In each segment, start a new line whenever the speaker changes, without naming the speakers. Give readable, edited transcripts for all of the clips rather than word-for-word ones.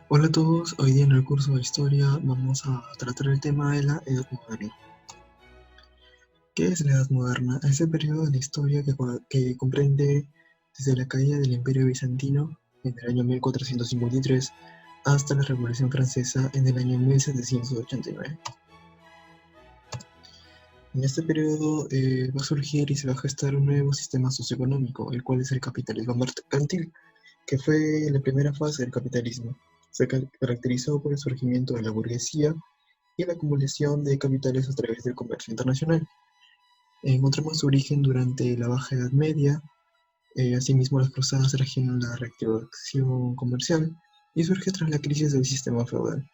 Hola a todos, hoy día en el curso de Historia vamos a tratar el tema de la Edad Moderna. ¿Qué es la Edad Moderna? Es el periodo de la historia que comprende desde la caída del Imperio Bizantino en el año 1453 hasta la Revolución Francesa en el año 1789. En este periodo va a surgir y se va a gestar un nuevo sistema socioeconómico, el cual es el capitalismo mercantil, que fue la primera fase del capitalismo. Se caracterizó por el surgimiento de la burguesía y la acumulación de capitales a través del comercio internacional. Encontramos su origen durante la Baja Edad Media, asimismo las cruzadas trajeron la reactivación comercial y surge tras la crisis del sistema feudal.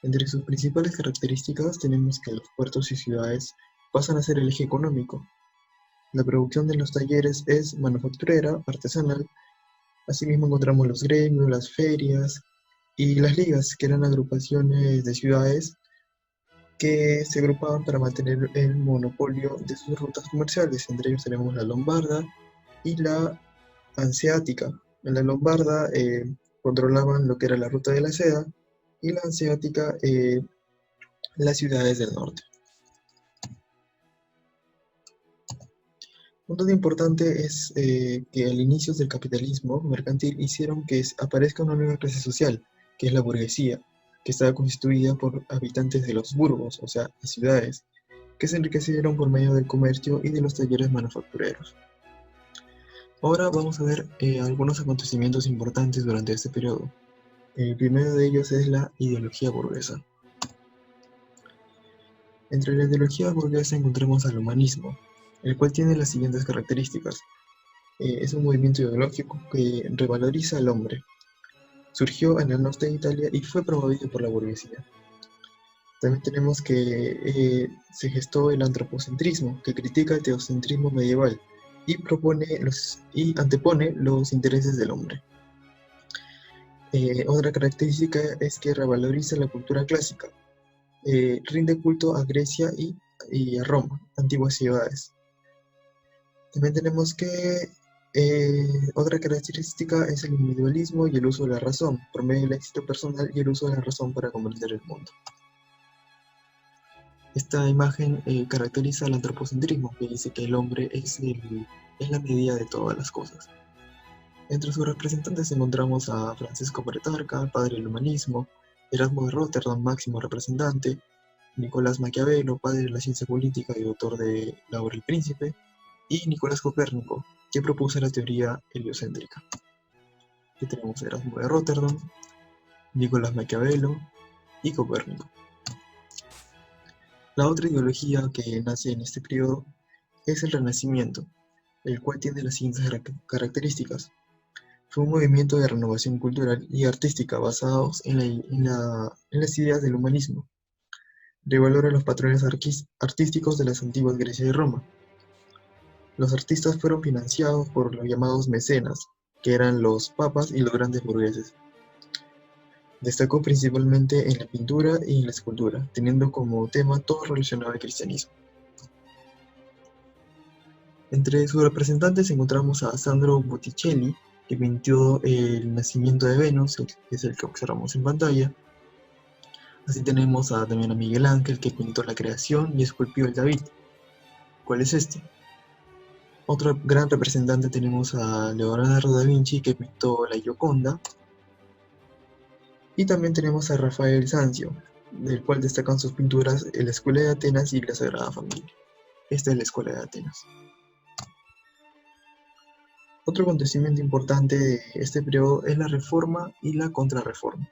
Entre sus principales características tenemos que los puertos y ciudades pasan a ser el eje económico. La producción de los talleres es manufacturera, artesanal. Asimismo encontramos los gremios, las ferias y las ligas, que eran agrupaciones de ciudades que se agrupaban para mantener el monopolio de sus rutas comerciales. Entre ellos tenemos la lombarda y la hanseática. En la lombarda controlaban lo que era la ruta de la seda y la hanseática las ciudades del norte. Un dato importante es que al inicio del capitalismo mercantil hicieron que aparezca una nueva clase social, que es la burguesía, que estaba constituida por habitantes de los burgos, o sea, las ciudades, que se enriquecieron por medio del comercio y de los talleres manufactureros. Ahora vamos a ver algunos acontecimientos importantes durante este periodo. El primero de ellos es la ideología burguesa. Entre la ideología burguesa encontramos al humanismo, el cual tiene las siguientes características. Es un movimiento ideológico que revaloriza al hombre. Surgió en el norte de Italia y fue promovido por la burguesía. También tenemos que se gestó el antropocentrismo, que critica el teocentrismo medieval y antepone los intereses del hombre. Otra característica es que revaloriza la cultura clásica, rinde culto a Grecia y a Roma, antiguas ciudades. También tenemos que otra característica es el individualismo y el uso de la razón, por medio del éxito personal y el uso de la razón para comprender el mundo. Esta imagen caracteriza al antropocentrismo, que dice que el hombre es la medida de todas las cosas. Entre sus representantes encontramos a Francisco Petrarca, padre del humanismo, Erasmo de Róterdam, máximo representante, Nicolás Maquiavelo, padre de la ciencia política y autor de La obra El Príncipe, y Nicolás Copérnico, que propuso la teoría heliocéntrica. Aquí tenemos a Erasmo de Róterdam, Nicolás Maquiavelo y Copérnico. La otra ideología que nace en este periodo es el Renacimiento, el cual tiene las siguientes características. Fue un movimiento de renovación cultural y artística basados en las ideas del humanismo. Revalora los patrones artísticos de las antiguas Grecia y Roma. Los artistas fueron financiados por los llamados mecenas, que eran los papas y los grandes burgueses. Destacó principalmente en la pintura y en la escultura, teniendo como tema todo relacionado al cristianismo. Entre sus representantes encontramos a Sandro Botticelli, que pintó el nacimiento de Venus, que es el que observamos en pantalla. Así tenemos también a Miguel Ángel, que pintó la creación y esculpió el David. ¿Cuál es este? Otro gran representante tenemos a Leonardo da Vinci, que pintó la Gioconda. Y también tenemos a Rafael Sanzio, del cual destacan sus pinturas la Escuela de Atenas y la Sagrada Familia. Esta es la Escuela de Atenas. Otro acontecimiento importante de este periodo es la Reforma y la Contrarreforma.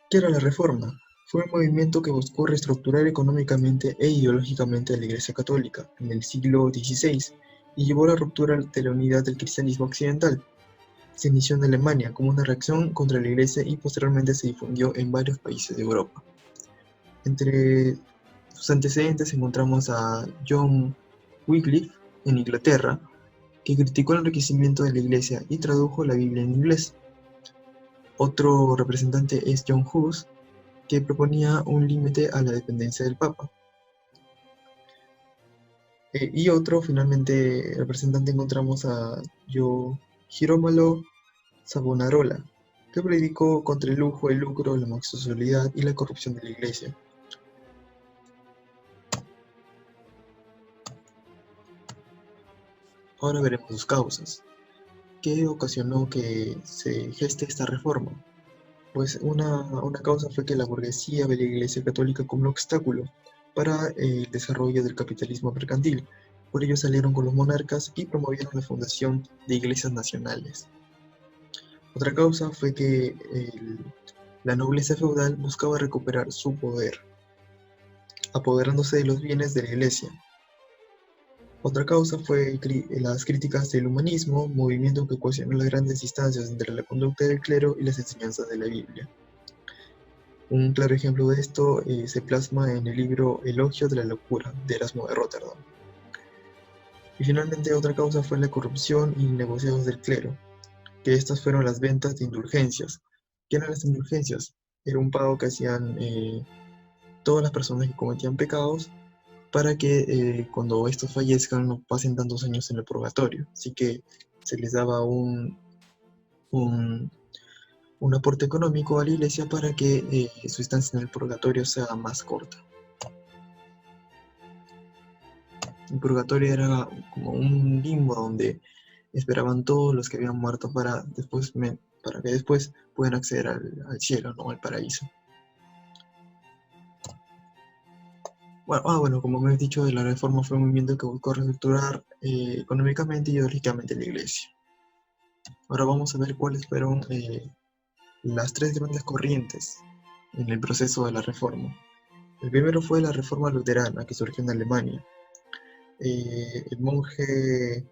¿Qué era la Reforma? Fue un movimiento que buscó reestructurar económicamente e ideológicamente a la Iglesia Católica en el siglo XVI y llevó a la ruptura de la unidad del cristianismo occidental. Se inició en Alemania como una reacción contra la Iglesia y posteriormente se difundió en varios países de Europa. Entre sus antecedentes encontramos a John Wycliffe en Inglaterra, que criticó el enriquecimiento de la Iglesia y tradujo la Biblia en inglés. Otro representante es John Hus, que proponía un límite a la dependencia del Papa. Y otro, finalmente, representante encontramos a Girolamo Savonarola, que predicó contra el lujo, el lucro, la homosexualidad y la corrupción de la Iglesia. Ahora veremos sus causas. ¿Qué ocasionó que se geste esta reforma? Pues una causa fue que la burguesía ve la Iglesia Católica como un obstáculo para el desarrollo del capitalismo mercantil. Por ello salieron con los monarcas y promovieron la fundación de iglesias nacionales. Otra causa fue que la nobleza feudal buscaba recuperar su poder, apoderándose de los bienes de la Iglesia. Otra causa fue las críticas del humanismo, movimiento que cuestionó las grandes distancias entre la conducta del clero y las enseñanzas de la Biblia. Un claro ejemplo de esto se plasma en el libro Elogio de la locura, de Erasmo de Róterdam. Y finalmente otra causa fue la corrupción y negociados del clero, que estas fueron las ventas de indulgencias. ¿Qué eran las indulgencias? Era un pago que hacían todas las personas que cometían pecados para que cuando estos fallezcan no pasen tantos años en el purgatorio. Así que se les daba un aporte económico a la iglesia para que su estancia en el purgatorio sea más corta. El purgatorio era como un limbo donde esperaban todos los que habían muerto para que después puedan acceder al cielo, ¿no? Al paraíso. Bueno, como me he dicho, la reforma fue un movimiento que buscó reestructurar económicamente y ideológicamente la iglesia. Ahora vamos a ver cuáles fueron las tres grandes corrientes en el proceso de la reforma. El primero fue la reforma luterana, que surgió en Alemania. El monje,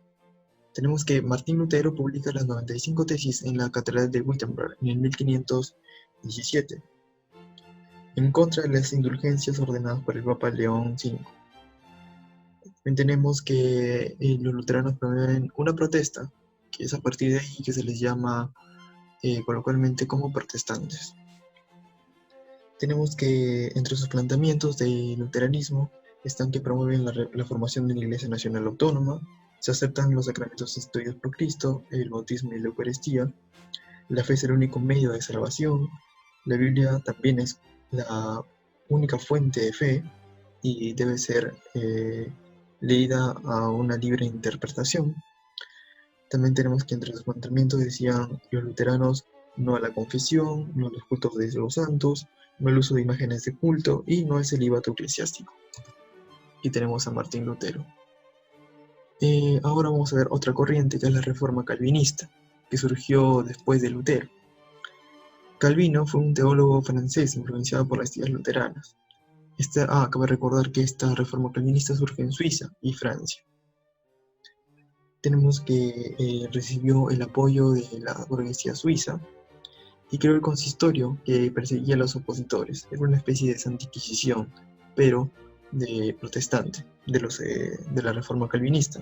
tenemos que Martín Lutero publica las 95 tesis en la Catedral de Wittenberg en el 1517, en contra de las indulgencias ordenadas por el Papa León V. También tenemos que los luteranos promueven una protesta, que es a partir de ahí que se les llama coloquialmente como protestantes. Tenemos que entre sus planteamientos de luteranismo están que promueven la formación de una Iglesia Nacional Autónoma, se aceptan los sacramentos instituidos por Cristo, el bautismo y la Eucaristía, la fe es el único medio de salvación, la Biblia también es la única fuente de fe y debe ser leída a una libre interpretación. También tenemos que entre los planteamientos decían los luteranos no a la confesión, no a los cultos de los santos, no al uso de imágenes de culto y no al celibato eclesiástico. Y tenemos a Martín Lutero. Ahora vamos a ver otra corriente que es la Reforma Calvinista, que surgió después de Lutero. Calvino fue un teólogo francés influenciado por las ideas luteranas. Cabe recordar que esta reforma calvinista surge en Suiza y Francia. Tenemos que recibió el apoyo de la burguesía suiza y creó el consistorio que perseguía a los opositores. Era una especie de Santa Inquisición, pero de protestante, de la reforma calvinista.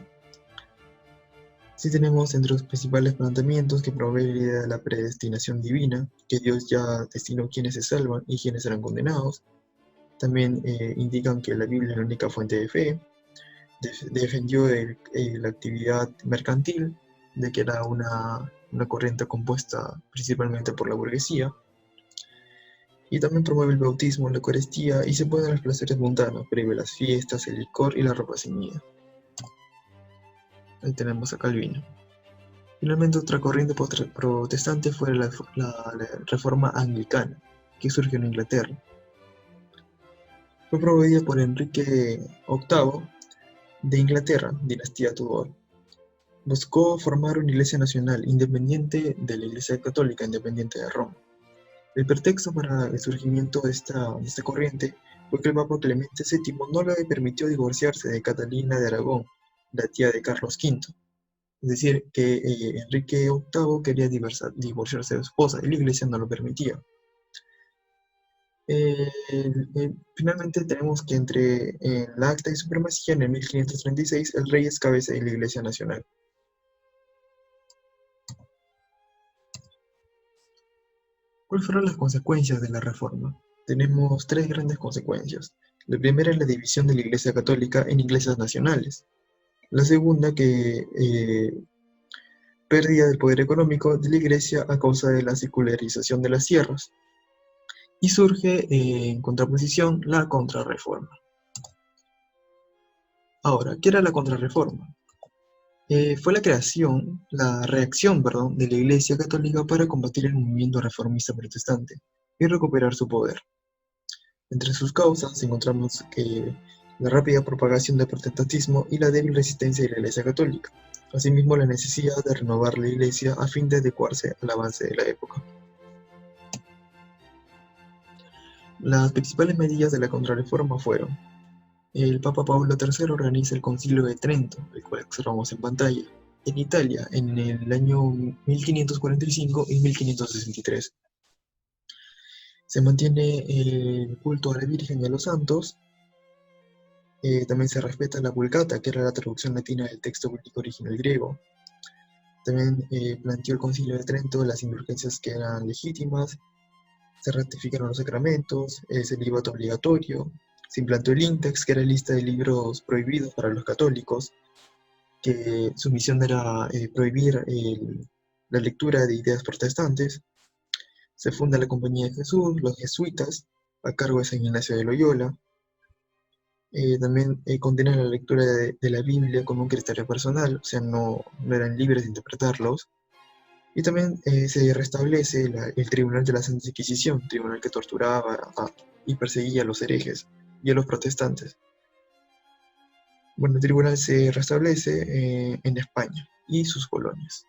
Sí tenemos entre los principales planteamientos que promueve la idea de la predestinación divina, que Dios ya destinó quienes se salvan y quienes serán condenados. También indican que la Biblia es la única fuente de fe. Defendió la actividad mercantil, de que era una corriente compuesta principalmente por la burguesía. Y también promueve el bautismo, la Eucaristía y se oponen a los placeres mundanos, prohíbe las fiestas, el licor y la ropa ceñida. Ahí tenemos a Calvino. Finalmente, otra corriente protestante fue la Reforma Anglicana, que surgió en Inglaterra. Fue promovida por Enrique VIII de Inglaterra, dinastía Tudor. Buscó formar una iglesia nacional independiente de la Iglesia Católica, independiente de Roma. El pretexto para el surgimiento de esta corriente fue que el Papa Clemente VII no le permitió divorciarse de Catalina de Aragón, la tía de Carlos V. Es decir, que Enrique VIII quería divorciarse de su esposa y la iglesia no lo permitía. Finalmente tenemos que entre la Acta de Supremacía en el 1536 el rey es cabeza de la Iglesia Nacional. ¿Cuáles fueron las consecuencias de la reforma? Tenemos tres grandes consecuencias. La primera es la división de la Iglesia Católica en iglesias nacionales. La segunda, que pérdida del poder económico de la Iglesia a causa de la secularización de las tierras, y surge en contraposición la Contrarreforma. Ahora, ¿qué era la Contrarreforma? Fue la reacción, perdón, de la Iglesia Católica para combatir el movimiento reformista protestante y recuperar su poder. Entre sus causas encontramos que la rápida propagación del protestantismo y la débil resistencia de la Iglesia Católica, asimismo la necesidad de renovar la Iglesia a fin de adecuarse al avance de la época. Las principales medidas de la Contrarreforma fueron: el Papa Pablo III organiza el Concilio de Trento, el cual observamos en pantalla, en Italia en el año 1545 y 1563. Se mantiene el culto a la Virgen y a los santos. También se respeta la Vulgata, que era la traducción latina del texto bíblico original griego. También planteó el Concilio de Trento las indulgencias que eran legítimas. Se ratificaron los sacramentos, el celibato obligatorio. Se implantó el índex, que era la lista de libros prohibidos para los católicos, que su misión era prohibir la lectura de ideas protestantes. Se funda la Compañía de Jesús, los jesuitas, a cargo de San Ignacio de Loyola. También condenan la lectura de la Biblia como un criterio personal, o sea, no eran libres de interpretarlos. Y también se restablece el Tribunal de la Santa Inquisición, tribunal que torturaba y perseguía a los herejes y a los protestantes. Bueno, el tribunal se restablece en España y sus colonias.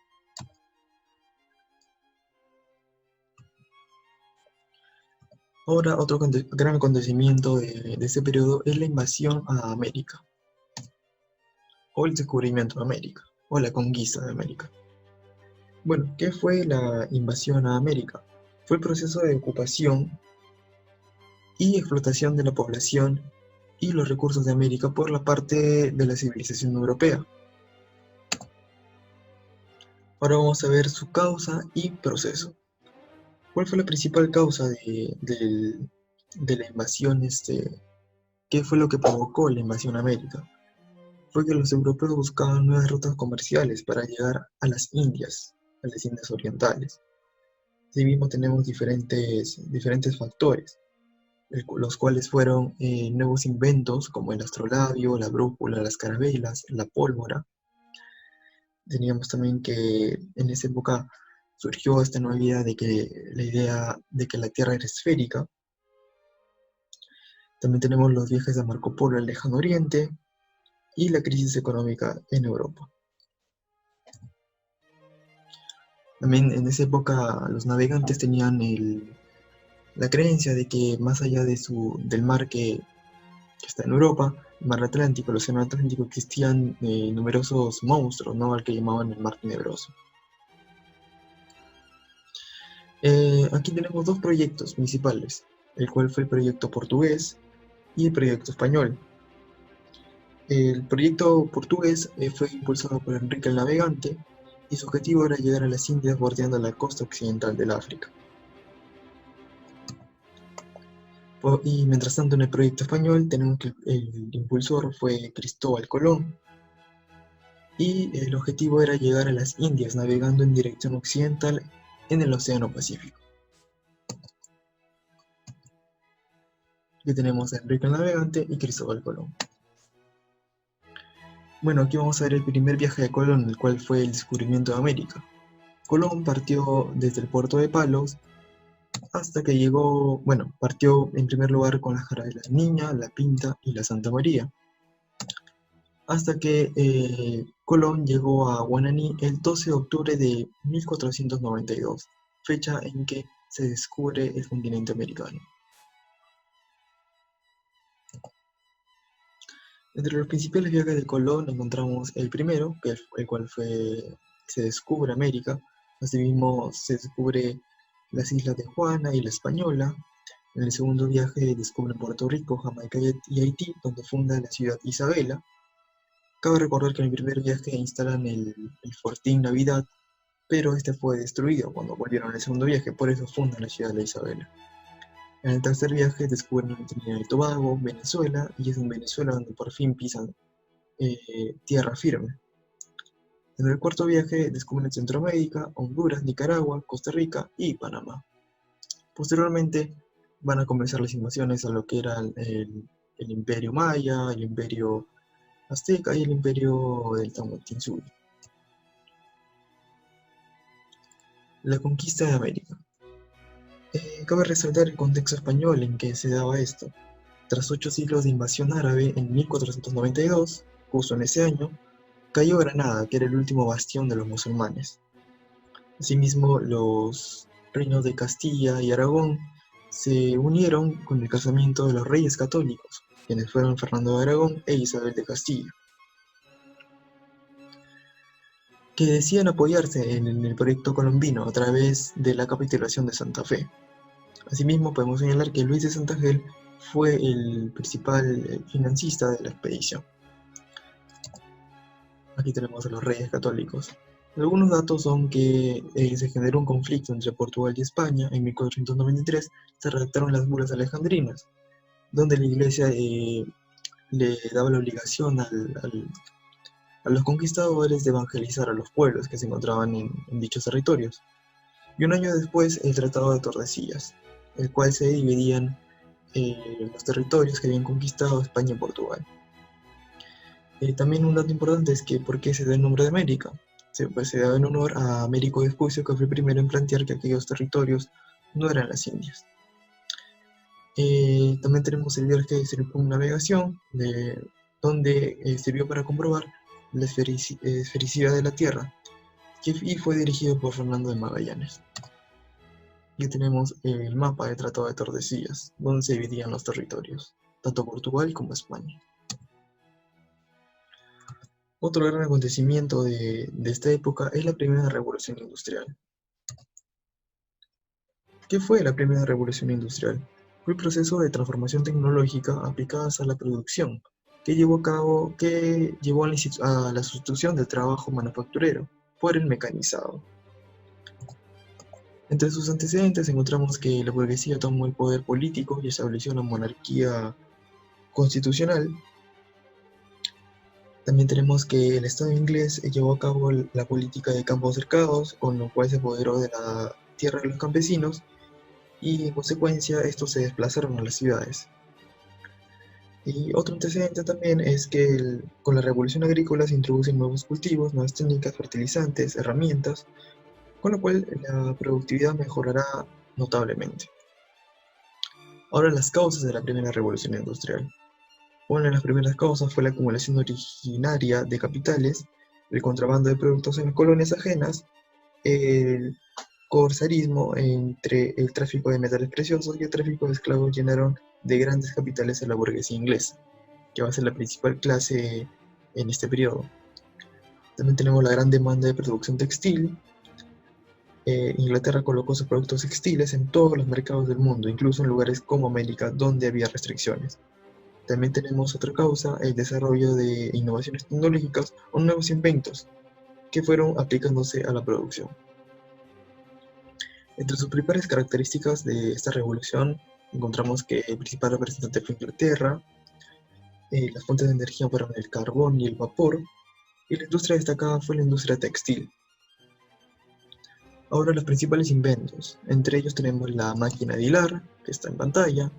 Ahora, otro gran acontecimiento de este periodo es la invasión a América, o el descubrimiento de América, o la conquista de América. Bueno, ¿qué fue la invasión a América? Fue el proceso de ocupación y explotación de la población y los recursos de América por la parte de la civilización europea. Ahora vamos a ver su causa y proceso. ¿Cuál fue la principal causa de la invasión? ¿Qué fue lo que provocó la invasión a América? Fue que los europeos buscaban nuevas rutas comerciales para llegar a las Indias orientales. Asimismo tenemos diferentes factores, los cuales fueron nuevos inventos como el astrolabio, la brújula, las carabelas, la pólvora. Teníamos también que en esa época surgió esta nueva idea la idea de que la Tierra era esférica. También tenemos los viajes de Marco Polo al Lejano Oriente y la crisis económica en Europa. También en esa época los navegantes tenían la creencia de que más allá del mar que está en Europa, el mar Atlántico, el océano Atlántico, existían numerosos monstruos, ¿no? Al que llamaban el mar tenebroso. Aquí tenemos dos proyectos principales, el cual fue el proyecto portugués y el proyecto español. El proyecto portugués fue impulsado por Enrique el Navegante y su objetivo era llegar a las Indias bordeando la costa occidental del África. Y mientras tanto, en el proyecto español tenemos que el impulsor fue Cristóbal Colón y el objetivo era llegar a las Indias navegando en dirección occidental en el Océano Pacífico. Aquí tenemos a Enrique el Navegante y Cristóbal Colón. Bueno, aquí vamos a ver el primer viaje de Colón, el cual fue el descubrimiento de América. Colón partió desde el puerto de Palos hasta que partió en primer lugar con las caras de la Niña, la Pinta y la Santa María, hasta que Colón llegó a Guananí el 12 de octubre de 1492, fecha en que se descubre el continente americano. Entre los principales viajes de Colón encontramos el primero, el cual se descubre América. Asimismo se descubre las islas de Juana y la Española. En el segundo viaje descubre Puerto Rico, Jamaica y Haití, donde funda la ciudad Isabela. Cabe recordar que en el primer viaje instalan el Fortín Navidad, pero este fue destruido cuando volvieron al segundo viaje, por eso fundan la ciudad de Isabela. En el tercer viaje descubren Trinidad y Tobago, Venezuela, y es en Venezuela donde por fin pisan tierra firme. En el cuarto viaje descubren Centroamérica, Honduras, Nicaragua, Costa Rica y Panamá. Posteriormente van a comenzar las invasiones a lo que era el Imperio Maya, el Imperio Azteca y el Imperio del Tahuantinsuyo. La conquista de América. Cabe resaltar el contexto español en que se daba esto. Tras 8 siglos de invasión árabe, en 1492, justo en ese año, cayó Granada, que era el último bastión de los musulmanes. Asimismo, los reinos de Castilla y Aragón se unieron con el casamiento de los reyes católicos, quienes fueron Fernando de Aragón e Isabel de Castilla, que decían apoyarse en el proyecto colombino a través de la capitulación de Santa Fe. Asimismo, podemos señalar que Luis de Santangel fue el principal financista de la expedición. Aquí tenemos a los reyes católicos. Algunos datos son que se generó un conflicto entre Portugal y España. En 1493 se redactaron las bulas alejandrinas, donde la iglesia le daba la obligación a los conquistadores de evangelizar a los pueblos que se encontraban en dichos territorios. Y un año después, el Tratado de Tordesillas, el cual se dividían los territorios que habían conquistado España y Portugal. También un dato importante es que ¿por qué se da el nombre de América? Se da en honor a Américo Vespucio, que fue el primero en plantear que aquellos territorios no eran las Indias. También tenemos el viaje de circunnavegación, donde sirvió para comprobar la esfericidad de la Tierra, y fue dirigido por Fernando de Magallanes. Aquí tenemos el mapa del Tratado de Tordesillas, donde se dividían los territorios, tanto Portugal como España. Otro gran acontecimiento de esta época es la primera revolución industrial. ¿Qué fue la primera revolución industrial? Fue el proceso de transformación tecnológica aplicada a la producción, que llevó a la sustitución del trabajo manufacturero por el mecanizado. Entre sus antecedentes encontramos que la burguesía tomó el poder político y estableció una monarquía constitucional. También tenemos que el Estado inglés llevó a cabo la política de campos cercados, con lo cual se apoderó de la tierra de los campesinos y en consecuencia estos se desplazaron a las ciudades. Y otro antecedente también es que con la revolución agrícola se introducen nuevos cultivos, nuevas técnicas, fertilizantes, herramientas, con lo cual la productividad mejorará notablemente. Ahora las causas de la primera revolución industrial. Una de las primeras causas fue la acumulación originaria de capitales, el contrabando de productos en las colonias ajenas, el corsarismo entre el tráfico de metales preciosos y el tráfico de esclavos llenaron de grandes capitales a la burguesía inglesa, que va a ser la principal clase en este periodo. También tenemos la gran demanda de producción textil. Inglaterra colocó sus productos textiles en todos los mercados del mundo, incluso en lugares como América, donde había restricciones. También tenemos otra causa, el desarrollo de innovaciones tecnológicas o nuevos inventos que fueron aplicándose a la producción. Entre sus principales características de esta revolución encontramos que el principal representante fue Inglaterra, las fuentes de energía fueron el carbón y el vapor, y la industria destacada fue la industria textil. Ahora los principales inventos, entre ellos tenemos la máquina de hilar, que está en pantalla,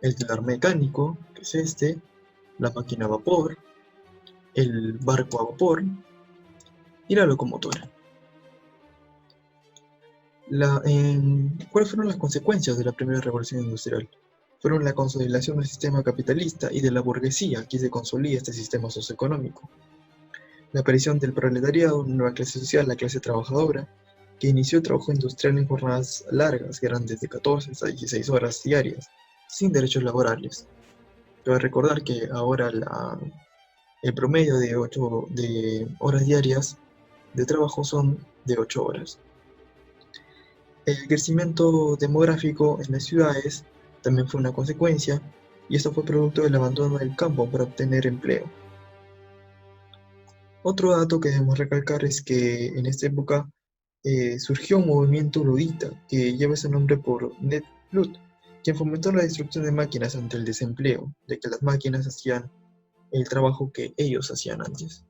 el telar mecánico, que es este, la máquina a vapor, el barco a vapor y la locomotora. ¿Cuáles fueron las consecuencias de la primera revolución industrial? Fueron la consolidación del sistema capitalista y de la burguesía, que se consolida este sistema socioeconómico. La aparición del proletariado, una nueva clase social, la clase trabajadora, que inició el trabajo industrial en jornadas largas, que eran desde 14 hasta 16 horas diarias, sin derechos laborales. Cabe recordar que ahora el promedio de horas diarias de trabajo son de 8 horas. El crecimiento demográfico en las ciudades también fue una consecuencia, y esto fue producto del abandono del campo para obtener empleo. Otro dato que debemos recalcar es que en esta época surgió un movimiento ludita que lleva ese nombre por Ned Ludd, quien fomentó la destrucción de máquinas ante el desempleo, de que las máquinas hacían el trabajo que ellos hacían antes.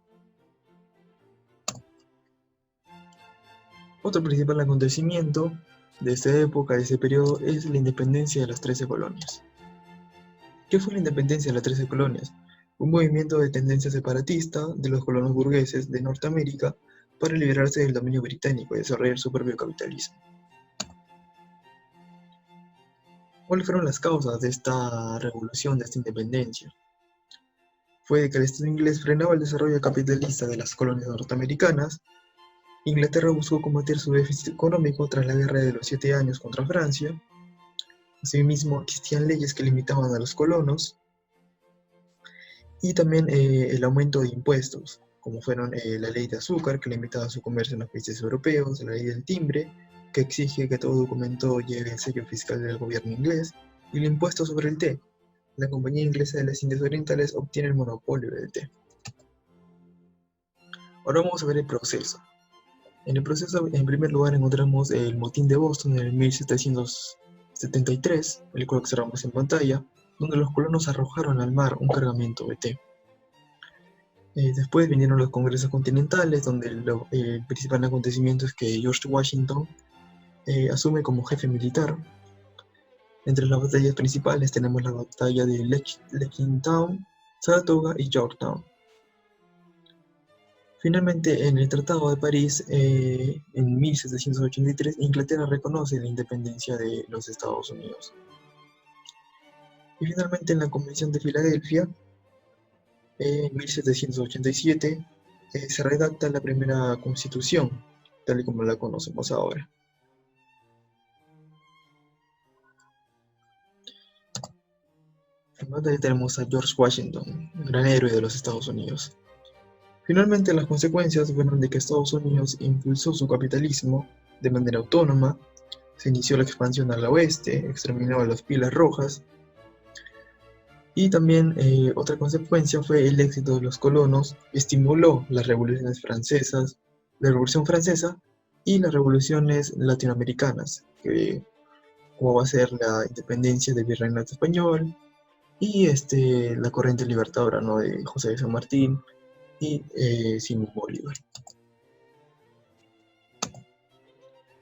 Otro principal acontecimiento de esta época, de ese periodo, es la independencia de las 13 colonias. ¿Qué fue la independencia de las 13 colonias? Un movimiento de tendencia separatista de los colonos burgueses de Norteamérica para liberarse del dominio británico y desarrollar su propio capitalismo. ¿Cuáles fueron las causas de esta revolución, de esta independencia? Fue de que el Estado inglés frenaba el desarrollo capitalista de las colonias norteamericanas. Inglaterra buscó combatir su déficit económico tras la Guerra de los 7 años contra Francia. Asimismo, existían leyes que limitaban a los colonos y también el aumento de impuestos, como fueron la ley de azúcar, que limitaba su comercio en los países europeos, la ley del timbre, que exige que todo documento lleve el sello fiscal del gobierno inglés, y el impuesto sobre el té. La Compañía Inglesa de las Indias Orientales obtiene el monopolio del té. Ahora vamos a ver el proceso. En el proceso, en primer lugar, encontramos el motín de Boston en el 1773, el cual observamos en pantalla, donde los colonos arrojaron al mar un cargamento de té. Después vinieron los congresos continentales, donde el principal acontecimiento es que George Washington asume como jefe militar. Entre las batallas principales tenemos la batalla de Lexington, Saratoga y Yorktown. Finalmente, en el Tratado de París, en 1783, Inglaterra reconoce la independencia de los Estados Unidos. Y finalmente, en la Convención de Filadelfia, en 1787, se redacta la primera Constitución, tal y como la conocemos ahora. Finalmente tenemos a George Washington, el gran héroe de los Estados Unidos. Finalmente, las consecuencias fueron de que Estados Unidos impulsó su capitalismo de manera autónoma, se inició la expansión al oeste, exterminó a las pilas rojas, y también otra consecuencia fue el éxito de los colonos, estimuló las revoluciones francesas, la Revolución Francesa y las revoluciones latinoamericanas, como va a ser la independencia del Virreinato Español y la corriente libertadora, ¿no?, de José de San Martín y Simón Bolívar.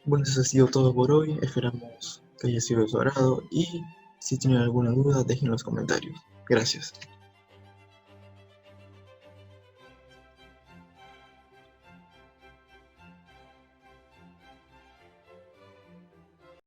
Bueno, eso ha sido todo por hoy. Esperamos que haya sido de su agrado y si tienen alguna duda, dejen en los comentarios. Gracias.